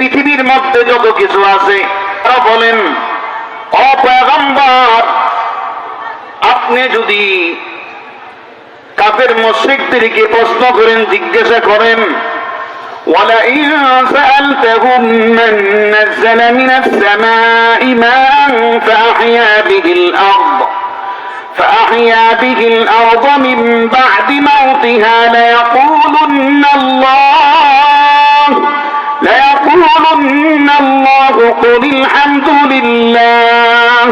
পৃথিবীর মধ্যে যত কিছু আছে তারা বলেন, ও পয়গম্বর, আপনি যদি কাফের মুশরিকদেরকে প্রশ্ন করেন, জিজ্ঞাসা করেন, وَلَئِن سَأَلْتَهُم مَّن نَّزَّلَ مِنَ السَّمَاءِ مَاءً فَأَحْيَا بِهِ الْأَرْضَ مِن بَعْدِ مَوْتِهَا لَيَقُولُنَّ اللَّهُ قُلِ الْحَمْدُ لِلَّهِ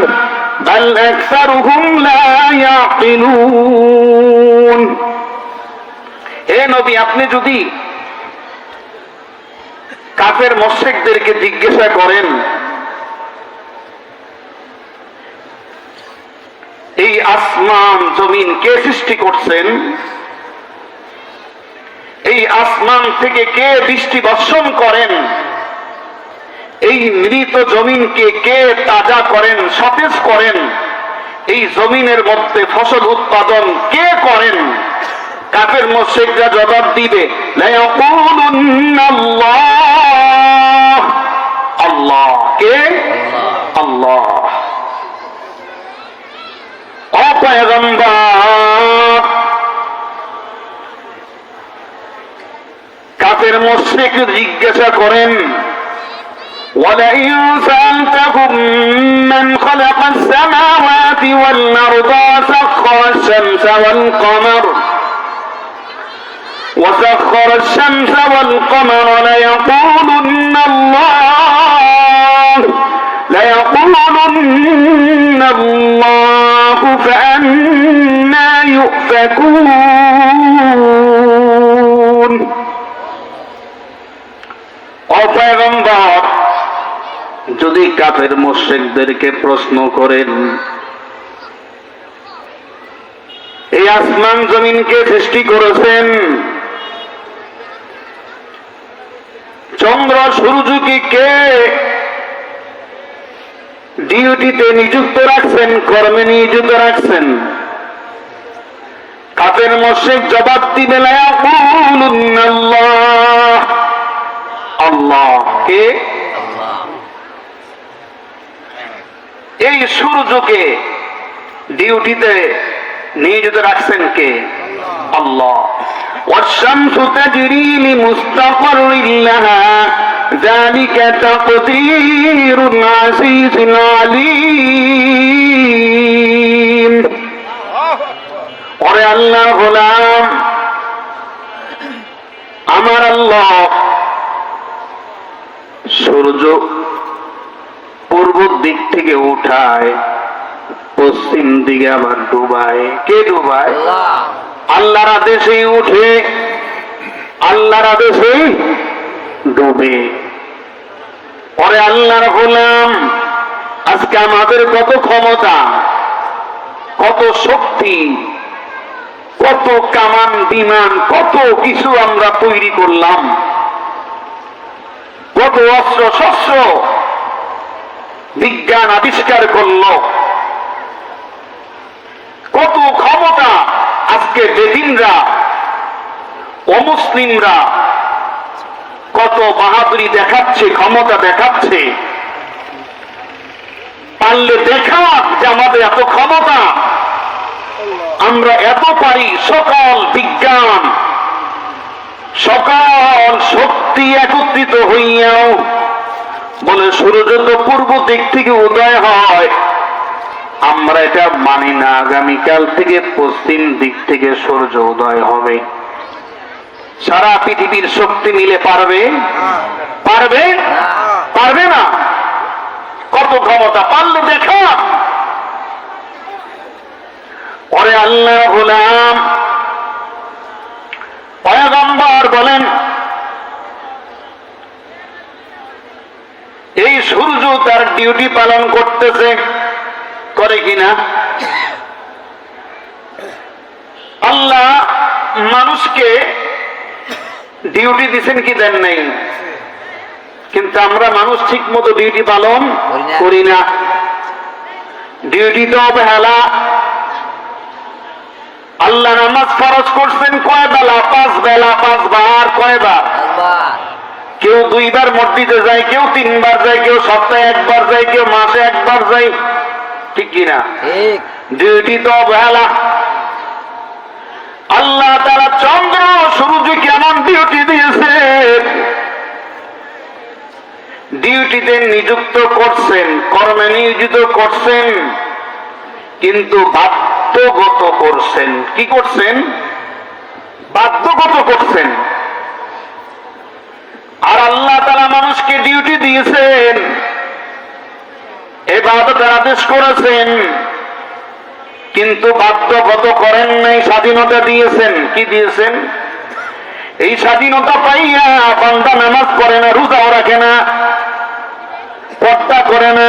بَلْ أَكْثَرُهُمْ لَا يَعْقِلُونَ। হে নবী, আপনি যদি কাফের মুশরিকদেরকে জিজ্ঞাসা করেন, এই আসমান জমিন কে সৃষ্টি করছেন, এই আসমান থেকে কে বৃষ্টি বর্ষণ করেন, এই মৃত জমিনকে কে তাজা করেন, সতেজ করেন, এই জমিনের মধ্যে ফসল উৎপাদন কে করেন, কাফের মুশরিকরা জবাব দিবে, লায়াকুলুন্নাল্লাহ, আল্লাহ। কে? আল্লাহ। ও পয়গম্বর, কাফের মুশরিক জিজ্ঞাসা করেন, وَلَئِن سَأَلْتَهُم مَّنْ خَلَقَ السَّمَاوَاتِ وَالْأَرْضَ وَسَخَّرَ الشَّمْسَ وَالْقَمَرَ لَيَقُولُنَّ اللَّهُ فَأَنَّى يُؤْفَكُونَ। ও পয়গম্বর, যদি কাফের মুশরিকদেরকে প্রশ্ন করেন, এই আসমান জমিনকে সৃষ্টি করেছেন, চন্দ্র সূর্যকে কে ডিউটিতে নিযুক্ত রাখছেন, কর্মে নিযুক্ত রাখছেন, কাফের মুশরিক জবাব দিবে, লায়াকুলুন্নাল্লাহ, আল্লাহ। কে? এই সূর্যকে ডিউটিতে নিয়োজিত রাখছেন কে? আল্লাহ। والشمس تجري لمستقر لها ذلك تقدير العزيز العليم। ওরে আল্লাহর গোলাম, আমার আল্লাহ সূর্য পূর্ব দিক থেকে উঠায়, পশ্চিম দিকে আবার ডুবায়। কে ডুবায়? আল্লাহর আদেশে উঠে, আল্লাহর আদেশে ডুবে। পরে আল্লাহর গোলাম, আজকে আমাদের কত ক্ষমতা, কত শক্তি, কত কামান বিমান, কত কিছু আমরা তৈরি করলাম, কত অস্ত্র শস্ত্র বিজ্ঞান আবিষ্কার করল, কত ক্ষমতা আজকে বেদিনরা, অমুসলিমরা কত বাহাদুরি দেখাচ্ছে, ক্ষমতা দেখাচ্ছে। পারলে দেখা যে আমাদের এত ক্ষমতা, আমরা এত পারি। সকল বিজ্ঞান, সকল শক্তি একত্রিত হইয়াও বলে সূর্য তো পূর্ব দিক থেকে উদয় হয়, আমরা এটা মানি না। আগামীকাল থেকে পশ্চিম দিক থেকে সূর্য উদয় হবে। সারা পৃথিবীর শক্তি মিলে পারবে? পারবে? পারবে না। কত ক্ষমতা, পারলে দেখা। ওরে আল্লাহর গোলাম, পয়গম্বর বলেন, এই সূর্য তার ডিউটি পালন করতেছে, করে কিনা? আল্লাহ মানুষকে ডিউটি দিচ্ছেন কি দেন নাই? কিন্তু আমরা মানুষ ঠিক মতো ডিউটি পালন করি না। ডিউটি তো অবহেলা। আল্লাহ নামাজ ফরজ করছেন কয় বেলা? 5 বেলা, 5 বার। কয়বার? কেউ 2 বার মসজিদে যায়, কেউ 3 বার যায়, কেউ সপ্তাহে 1 বার যায়, কেউ মাসে 1 বার যায়, ঠিক কিনা? ডিউটি তো অবহেলা। আল্লাহ তাআলা চন্দ্র সূর্য কেমন ডিউটি দিয়েছে, ডিউটিতে নিযুক্ত করছেন, কর্মে নিয়োজিত করছেন, কিন্তু বাধ্যগত করছেন। কি করছেন? বাধ্যগত করছেন। আর আল্লাহ তাআলা মানুষকে ডিউটি দিয়েছেন, ইবাদতের আদেশ করেছেন, কিন্তু বাধ্যগত করেন নাই, স্বাধীনতা দিয়েছেন। কি দিয়েছেন? এই স্বাধীনতা পাইয়া বান্দা নামাজ পড়ে না, রোজাও রাখে না, পর্দা করে না,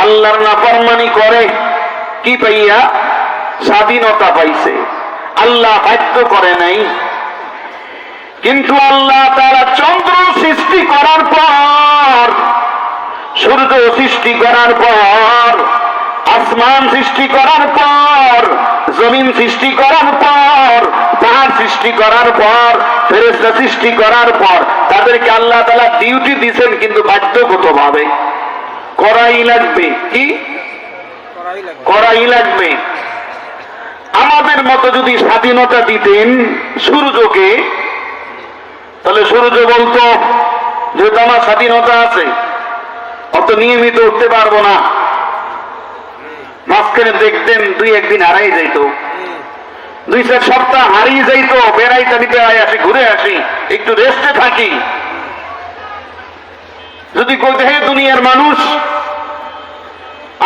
আল্লাহর নাফরমানি করে। কি পাইয়া? স্বাধীনতা পাইছে, আল্লাহ বাধ্য করে নাই। কিন্তু আল্লাহ তাআলা চন্দ্র সৃষ্টি করার পর, সূর্য সৃষ্টি করার পর, আসমান সৃষ্টি করার পর, জমিন সৃষ্টি করার পর, পাহাড় সৃষ্টি করার পর, ফেরেশতা সৃষ্টি করার পর তাদেরকে আল্লাহ তাআলা ডিউটি দিয়েছেন, কিন্তু বাধ্যগতভাবে করাই লাগবে। কি করাই লাগবে? আমাদের মতো যদি স্বাধীনতা দিতেন সূর্যকে, তাহলে সূর্য বলতো যেহেতু আমার স্বাধীনতা আছে, অত নিয়মিত উঠতে পারবো না, মাঝখানে দেখতেন 2-1 দিন হারাই যাইতো, 2-4 সপ্তাহ হারিয়ে যাইতো, বেড়াইতে নিতে আসি, ঘুরে আসি, একটু রেস্টে থাকি। যদি কইতে হে দুনিয়ার মানুষ,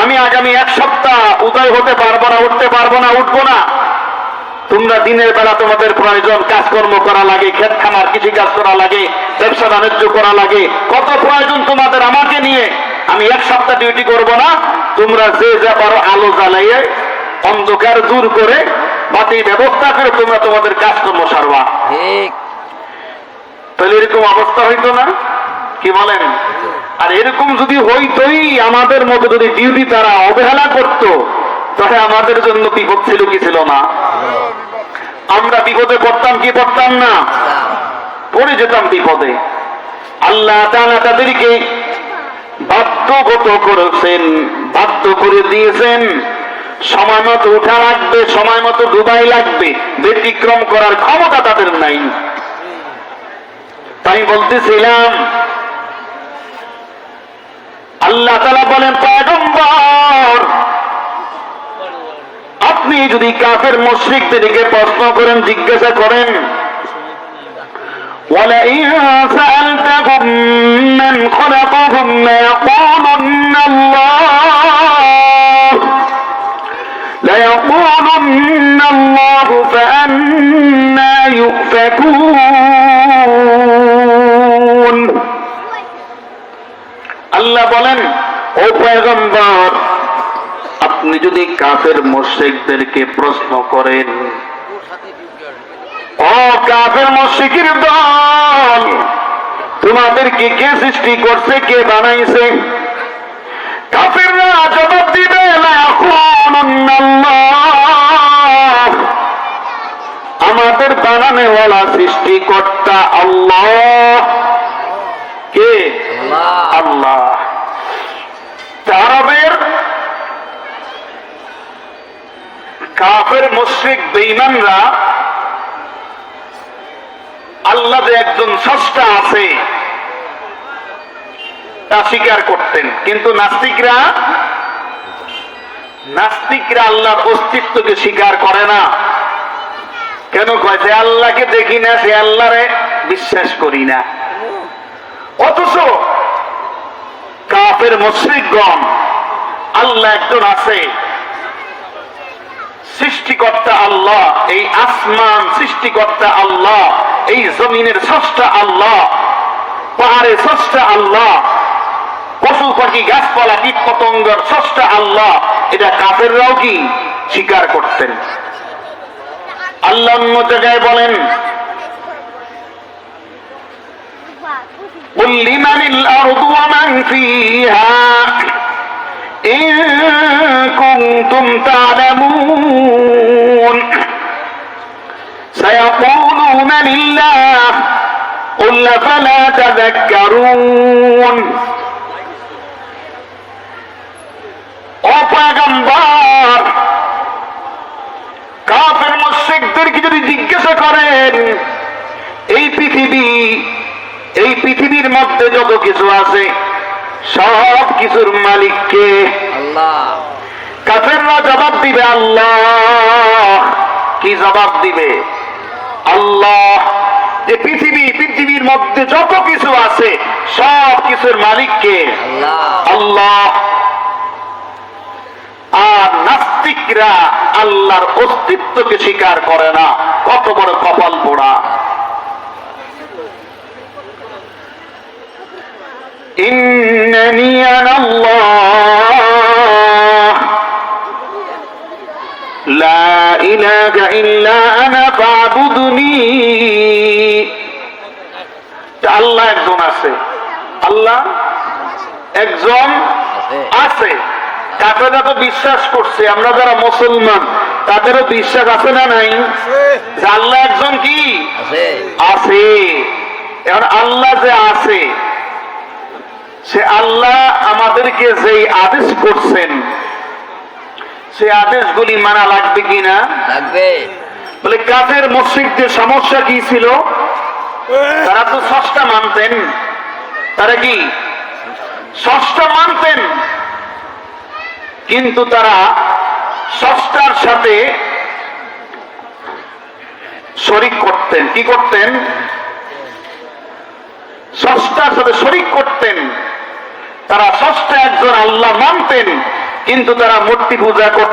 আমি আগামী 1 সপ্তাহ উদয় হতে পারবো না, উঠতে পারবো না, উঠবো না, তোমরা দিনের বেলা তোমাদের প্রয়োজন, কাজকর্ম করা লাগে, ক্ষেত খামার কৃষি কাজ করা লাগে, ব্যবসা বাণিজ্য করা লাগে, কত প্রয়োজন তোমাদের, আমাকে নিয়ে আমি 1 সপ্তাহ ডিউটি করব না, তোমরা যে যা পারো আলো জ্বালাইয়ে অন্ধকার দূর করে বাতির ব্যবস্থা করে তোমরা তোমাদের কাজকর্ম সারবা। তাহলে এরকম অবস্থা হইতো না? কি বলেন? আর এরকম যদি হইতোই, আমাদের মতো যদি ডিউটি তারা অবহেলা করত, তাহলে আমাদের জন্য বিপদ ছিল কি ছিল না? আমরা বিপদে পড়তাম কি পড়তাম না? পড়ে যেতাম বিপদে। আল্লাহ তাআলা তাদেরকে বাধ্যগত করেছেন, বাধ্য করে দিয়েছেন। সময় মতো উঠা লাগবে, সময় মতো ডুবাই লাগবে, ব্যতিক্রম করার ক্ষমতা তাদের নাই। তাই বলতেছিলাম, আল্লাহ তাআলা বলেন, পয়গম্বর আপনি যদি কাফের মুশরিকদেরকে প্রশ্ন করেন, জিজ্ঞাসা করেন, وَلَئِن سَأَلْتَهُم مَّنْ خَلَقَهُمْ لَيَقُولُنَّ اللَّهُ فَأَنَّىٰ يُؤْفَكُونَ। আল্লাহ বলেন, ও পয়গম্বর আপনি যদি কাফের মুশরিকদেরকে প্রশ্ন করেন, ও কাফের মুশরিকের দল, তোমাদেরকে কে সৃষ্টি করছে, কে বানাইছে? কাফেররা জবাব দিবে, আমাদের বানানেওয়ালা সৃষ্টিকর্তা আল্লাহ। কে? আল্লাহ। আরবের কাফের মুশরিক বেঈমানরা আল্লাহ যে একজন স্রষ্টা আছে তা স্বীকার করতেন, কিন্তু নাস্তিকরা আল্লাহর অস্তিত্বকে স্বীকার করে না। কেন কয়? যে আল্লাহকে দেখি না, সে আল্লাহরে বিশ্বাস করি না। অথচ কাফের মুশরিকগণ আল্লাহ একজন আছে, সৃষ্টিকর্তা আল্লাহ, এই আসমান সৃষ্টিকর্তা আল্লাহ, এই জমিনের স্রষ্টা আল্লাহ, পাহাড়ের স্রষ্টা আল্লাহ, পশু পাখি গাছপালা কীট পতঙ্গের স্রষ্টা আল্লাহ, এটা কাফেররাও কি স্বীকার করতেন। আল্লাহ অন্য জায়গায় বলেন, قُلْ لِمَنِ الْأَرْضُ وَمَنْ فِيهَا إِن كُنتُمْ تَعْلَمُونَ سَيَقُولُونَ لِلَّهِ ও قل فلا تذكرون ও পয়গম্বর কাফের মুশরিকদেরকে যদি জিজ্ঞাসা করেন এই পৃথিবীর মধ্যে যত কিছু আছে সব কিছুর মালিক কে? আল্লাহ। কাফেররা জবাব দিবে আল্লাহ। কি জবাব দিবে? আল্লাহ। যে পৃথিবীর মধ্যে যত কিছু আছে সব কিছুর মালিক কে? আল্লাহ। আর নাস্তিকরা আল্লাহর অস্তিত্বকে স্বীকার করে না। কত বড় কপাল পোড়া! ইন্নানি আনাল্লাহ লা ইলাহা ইল্লা আনা ফাবুদনি। আল্লাহ একজন আছে, আল্লাহ একজন আছে। কাফেররা তো বিশ্বাস করছে, আমরা যারা মুসলমান তাদেরও বিশ্বাস আছে না নাই যে আল্লাহ একজন কি আছে? এখন আল্লাহ যে আছে, সে আল্লাহ আমাদেরকে যেই আদেশ করছেন সে আদেশগুলি মানা লাগবে কিনা? লাগবে। বলে কাফের মুশরিকদের সমস্যা কি ছিল? তারা তো স্রষ্টা মানতেন। তারা কি স্রষ্টা মানতেন, কিন্তু তারা স্রষ্টার সাথে শরীক করতেন। কি করতেন? স্রষ্টার সাথে শরীক করতেন। তারা স্রষ্টা একজন আল্লাহ মানতেন, কিন্তু তারা মূর্তি পূজা করতেন।